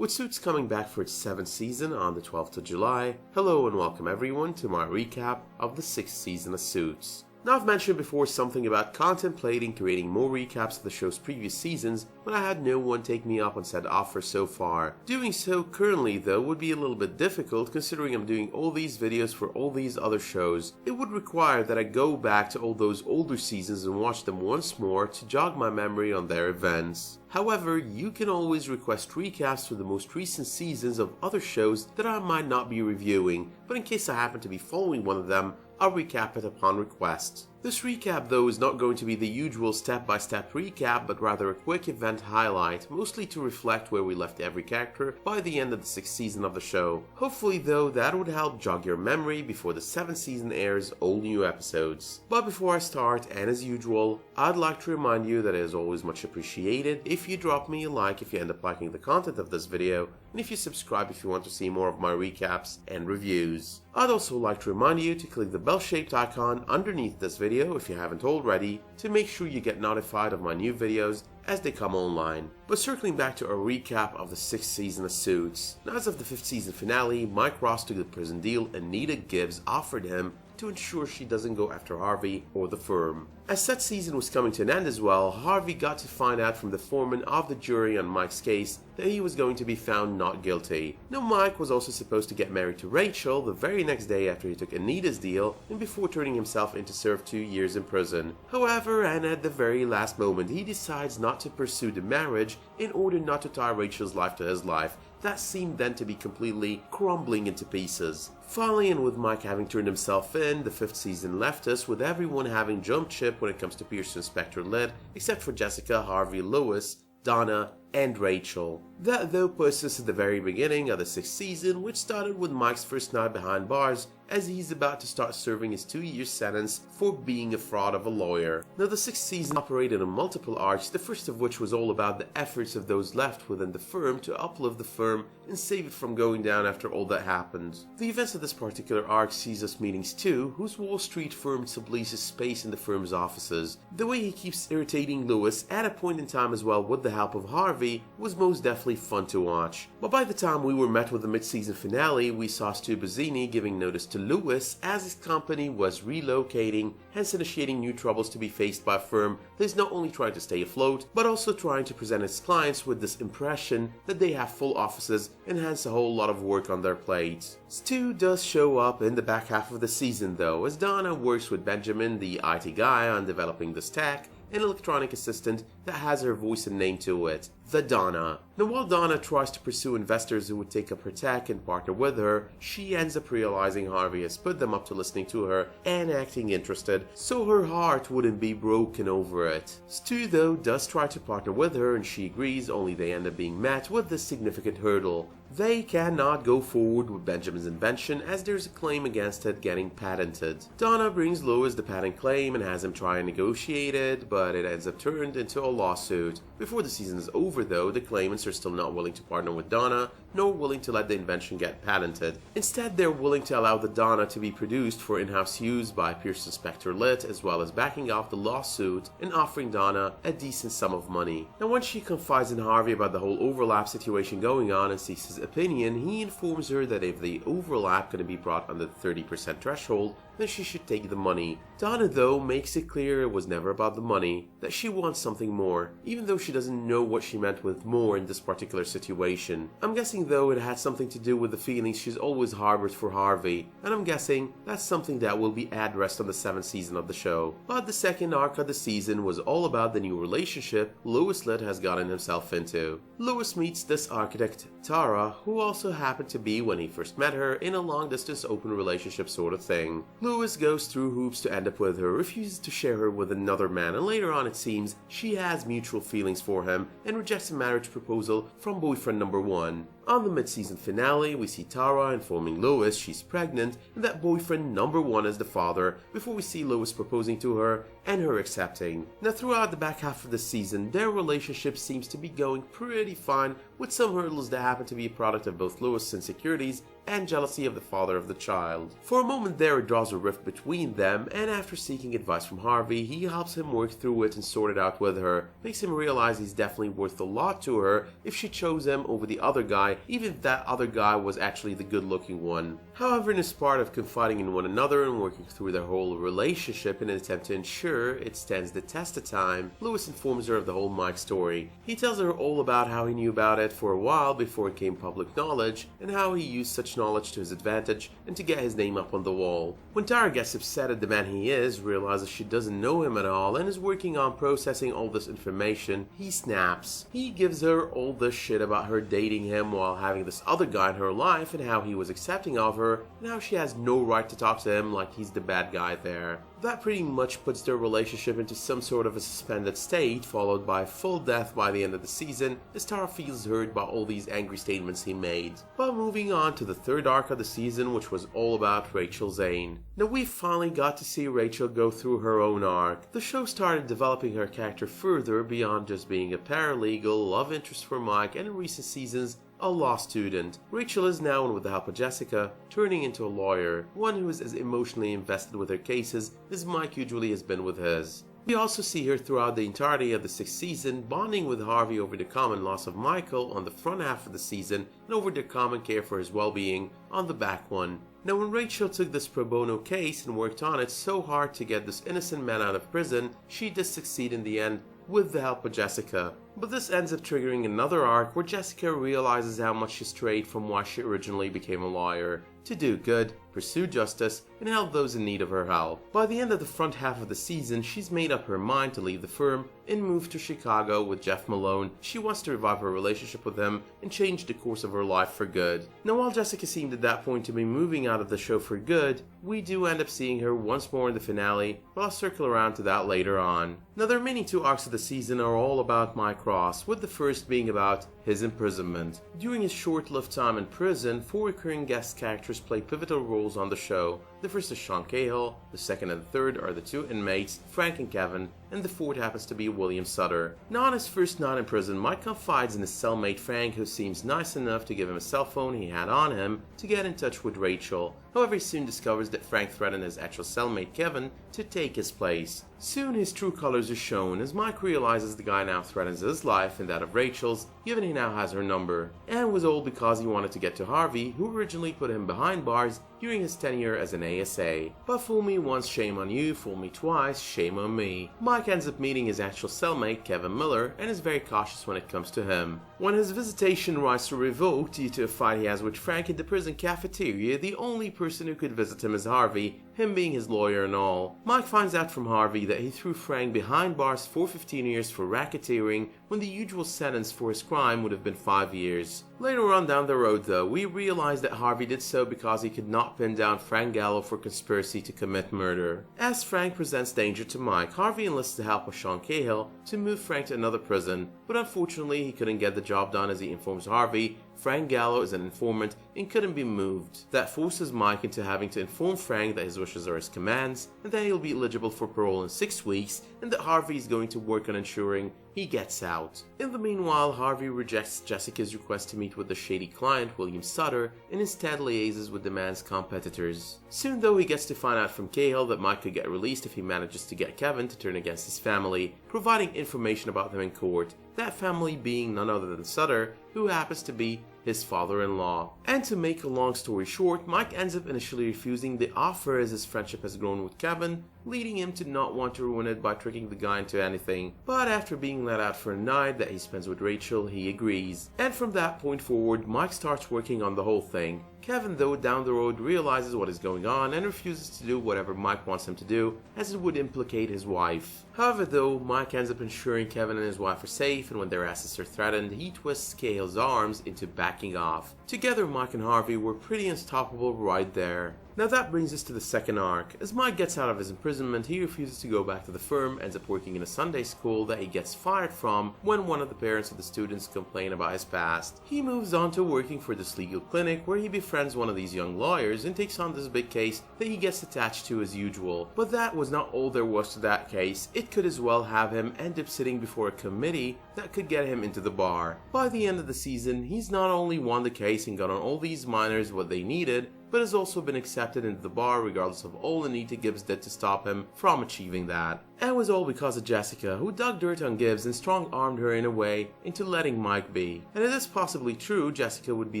With Suits coming back for its 7th season on the 12th of July, hello and welcome everyone to my recap of the 6th season of Suits. Now, I've mentioned before something about contemplating creating more recaps of the show's previous seasons, but I had no one take me up on said offer so far. Doing so currently though would be a little bit difficult considering I'm doing all these videos for all these other shows. It would require that I go back to all those older seasons and watch them once more to jog my memory on their events. However, you can always request recaps for the most recent seasons of other shows that I might not be reviewing, but in case I happen to be following one of them, I'll recap it upon request. This recap though is not going to be the usual step-by-step recap, but rather a quick event highlight, mostly to reflect where we left every character by the end of the 6th season of the show. Hopefully though that would help jog your memory before the 7th season airs all new episodes. But before I start, and as usual, I'd like to remind you that it is always much appreciated if you drop me a like if you end up liking the content of this video, and if you subscribe if you want to see more of my recaps and reviews. I'd also like to remind you to click the bell-shaped icon underneath this video if you haven't already, to make sure you get notified of my new videos as they come online. But circling back to our recap of the 6th season of Suits. Now, as of the 5th season finale, Mike Ross took the prison deal Anita Gibbs offered him to ensure she doesn't go after Harvey or the firm. As that season was coming to an end as well, Harvey got to find out from the foreman of the jury on Mike's case that he was going to be found not guilty. Now, Mike was also supposed to get married to Rachel the very next day after he took Anita's deal and before turning himself in to serve 2 years in prison. However, and at the very last moment, he decides not to pursue the marriage in order not to tie Rachel's life to his life. That seemed then to be completely crumbling into pieces. Finally, and with Mike having turned himself in, the 5th season left us with everyone having jumped ship when it comes to Pearson Spector led, except for Jessica, Harvey, Lois, Donna, and Rachel. That though puts us at the very beginning of the 6th season, which started with Mike's first night behind bars as he's about to start serving his 2-year sentence for being a fraud of a lawyer. Now, the 6th season operated on multiple arcs, the first of which was all about the efforts of those left within the firm to uplift the firm and save it from going down after all that happened. The events of this particular arc sees us meeting Stu, whose Wall Street firm subleases space in the firm's offices. The way he keeps irritating Lewis at a point in time as well with the help of Harvey was most definitely fun to watch. But by the time we were met with the mid-season finale, we saw Stu Bazzini giving notice to Lewis as his company was relocating, hence initiating new troubles to be faced by a firm that is not only trying to stay afloat, but also trying to present its clients with this impression that they have full offices and hence a whole lot of work on their plate. Stu does show up in the back half of the season though, as Donna works with Benjamin, the IT guy, on developing this tech, an electronic assistant that has her voice and name to it, the Donna. Now, while Donna tries to pursue investors who would take up her tech and partner with her, she ends up realizing Harvey has put them up to listening to her and acting interested, so her heart wouldn't be broken over it. Stu though does try to partner with her and she agrees, only they end up being met with this significant hurdle. They cannot go forward with Benjamin's invention as there's a claim against it getting patented. Donna brings Lois the patent claim and has him try and negotiate it, but it ends up turned into a lawsuit. Before the season is over though, the claimants are still not willing to partner with Donna, nor willing to let the invention get patented. Instead, they're willing to allow the Donna to be produced for in-house use by Pearson Spector Lit, as well as backing off the lawsuit and offering Donna a decent sum of money. Now, when she confides in Harvey about the whole overlap situation going on and seeks his opinion, he informs her that if the overlap can be brought under the 30% threshold, then she should take the money. Donna though makes it clear it was never about the money, that she wants something more, even though she doesn't know what she meant with more in this particular situation. I'm guessing though it had something to do with the feelings she's always harbored for Harvey, and I'm guessing that's something that will be addressed on the 7th season of the show. But the second arc of the season was all about the new relationship Lois Litt has gotten himself into. Lois meets this architect, Tara, who also happened to be, when he first met her, in a long-distance open relationship sort of thing. Lois goes through hoops to end up with her, refuses to share her with another man, and later on it seems she has mutual feelings for him and rejects a marriage proposal from boyfriend number 1. On the mid-season finale, we see Tara informing Lois she's pregnant and that boyfriend number 1 is the father, before we see Lois proposing to her and her accepting. Now, throughout the back half of the season, their relationship seems to be going pretty fine, with some hurdles that happen to be a product of both Lois' insecurities and jealousy of the father of the child. For a moment there it draws a rift between them, and after seeking advice from Harvey, he helps him work through it and sort it out with her, makes him realize he's definitely worth a lot to her if she chose him over the other guy, even if that other guy was actually the good looking one. However, in this part of confiding in one another and working through their whole relationship in an attempt to ensure it stands the test of time, Lewis informs her of the whole Mike story. He tells her all about how he knew about it for a while before it came public knowledge, and how he used such knowledge to his advantage and to get his name up on the wall. When Tara gets upset at the man he is, realizes she doesn't know him at all, and is working on processing all this information, he snaps. He gives her all this shit about her dating him while having this other guy in her life, and how he was accepting of her, and how she has no right to talk to him like he's the bad guy there. That pretty much puts their relationship into some sort of a suspended state, followed by full death by the end of the season, as Tara feels hurt by all these angry statements he made. But moving on to the third arc of the season, which was all about Rachel Zane. Now we finally got to see Rachel go through her own arc. The show started developing her character further beyond just being a paralegal, love interest for Mike, and in recent seasons, a law student. Rachel is now, and with the help of Jessica, turning into a lawyer, one who is as emotionally invested with her cases as Mike usually has been with his. We also see her throughout the entirety of the 6th season, bonding with Harvey over the common loss of Michael on the front half of the season and over their common care for his well-being on the back one. Now when Rachel took this pro bono case and worked on it so hard to get this innocent man out of prison, she did succeed in the end with the help of Jessica. But this ends up triggering another arc where Jessica realizes how much she strayed from why she originally became a lawyer: to do good, pursue justice, and help those in need of her help. By the end of the front half of the season, she's made up her mind to leave the firm and move to Chicago with Jeff Malone. She wants to revive her relationship with him and change the course of her life for good. Now while Jessica seemed at that point to be moving out of the show for good, we do end up seeing her once more in the finale, but I'll circle around to that later on. Now the remaining 2 arcs of the season are all about Mike Ross, with the first being about his imprisonment. During his short-lived time in prison, 4 recurring guest characters play pivotal roles on the show. The first is Sean Cahill, the second and the third are the 2 inmates, Frank and Kevin, and the fourth happens to be William Sutter. Now on his first night in prison, Mike confides in his cellmate Frank, who seems nice enough to give him a cell phone he had on him to get in touch with Rachel. However, he soon discovers that Frank threatened his actual cellmate Kevin to take his place. Soon his true colors are shown as Mike realizes the guy now threatens his life and that of Rachel's, given he now has her number. And it was all because he wanted to get to Harvey, who originally put him behind bars during his tenure as an ASA. But fool me once, shame on you, fool me twice, shame on me. Mike ends up meeting his actual cellmate, Kevin Miller, and is very cautious when it comes to him. When his visitation rights are revoked due to a fight he has with Frank in the prison cafeteria, the only person who could visit him is Harvey, him being his lawyer and all. Mike finds out from Harvey that he threw Frank behind bars for 15 years for racketeering, when the usual sentence for his crime would have been 5 years. Later on down the road though, we realize that Harvey did so because he could not pin down Frank Gallo for conspiracy to commit murder. As Frank presents danger to Mike, Harvey enlists the help of Sean Cahill to move Frank to another prison, but unfortunately he couldn't get the job done as he informs Harvey Frank Gallo is an informant and couldn't be moved. That forces Mike into having to inform Frank that his wishes are his commands, and that he'll be eligible for parole in 6 weeks, and that Harvey is going to work on ensuring he gets out. In the meanwhile, Harvey rejects Jessica's request to meet with the shady client, William Sutter, and instead liaises with the man's competitors. Soon though, he gets to find out from Cahill that Mike could get released if he manages to get Kevin to turn against his family, providing information about them in court, that family being none other than Sutter, who happens to be his father-in-law. And to make a long story short, Mike ends up initially refusing the offer as his friendship has grown with Kevin, leading him to not want to ruin it by tricking the guy into anything. But after being let out for a night that he spends with Rachel, he agrees. And from that point forward, Mike starts working on the whole thing. Kevin, though, down the road realizes what is going on and refuses to do whatever Mike wants him to do, as it would implicate his wife. However, though, Mike ends up ensuring Kevin and his wife are safe, and when their assets are threatened, he twists Cahill's arms into backing off. Together, Mike and Harvey were pretty unstoppable right there. Now that brings us to the second arc. As Mike gets out of his imprisonment, he refuses to go back to the firm, ends up working in a Sunday school that he gets fired from when one of the parents of the students complain about his past. He moves on to working for this legal clinic where he befriends one of these young lawyers and takes on this big case that he gets attached to as usual. But that was not all there was to that case. It could as well have him end up sitting before a committee that could get him into the bar. By the end of the season, he's not only won the case and got on all these minors what they needed, but has also been accepted into the bar regardless of all Anita Gibbs did to stop him from achieving that. And it was all because of Jessica, who dug dirt on Gibbs and strong-armed her in a way into letting Mike be. And it is possibly true Jessica would be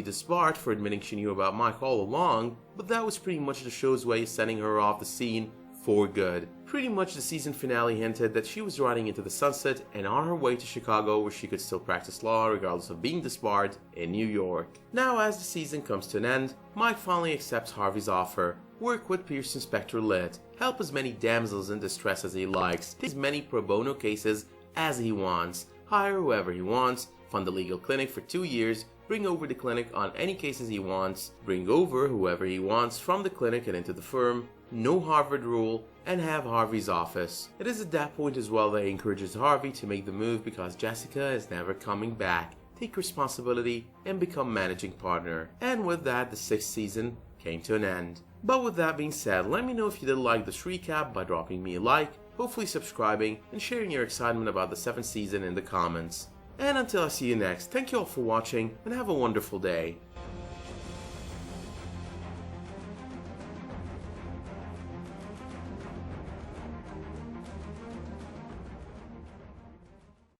disbarred for admitting she knew about Mike all along, but that was pretty much the show's way of sending her off the scene for good. Pretty much the season finale hinted that she was riding into the sunset and on her way to Chicago where she could still practice law regardless of being disbarred in New York. Now as the season comes to an end, Mike finally accepts Harvey's offer. Work with Pearson Spector Lit, help as many damsels in distress as he likes, take as many pro bono cases as he wants, hire whoever he wants, fund the legal clinic for 2 years, bring over the clinic on any cases he wants, bring over whoever he wants from the clinic and into the firm, no Harvard rule, and have Harvey's office. It is at that point as well that he encourages Harvey to make the move because Jessica is never coming back, take responsibility, and become managing partner. And with that, the 6th season came to an end. But with that being said, let me know if you did like this recap by dropping me a like, hopefully subscribing, and sharing your excitement about the 7th season in the comments. And until I see you next, thank you all for watching and have a wonderful day.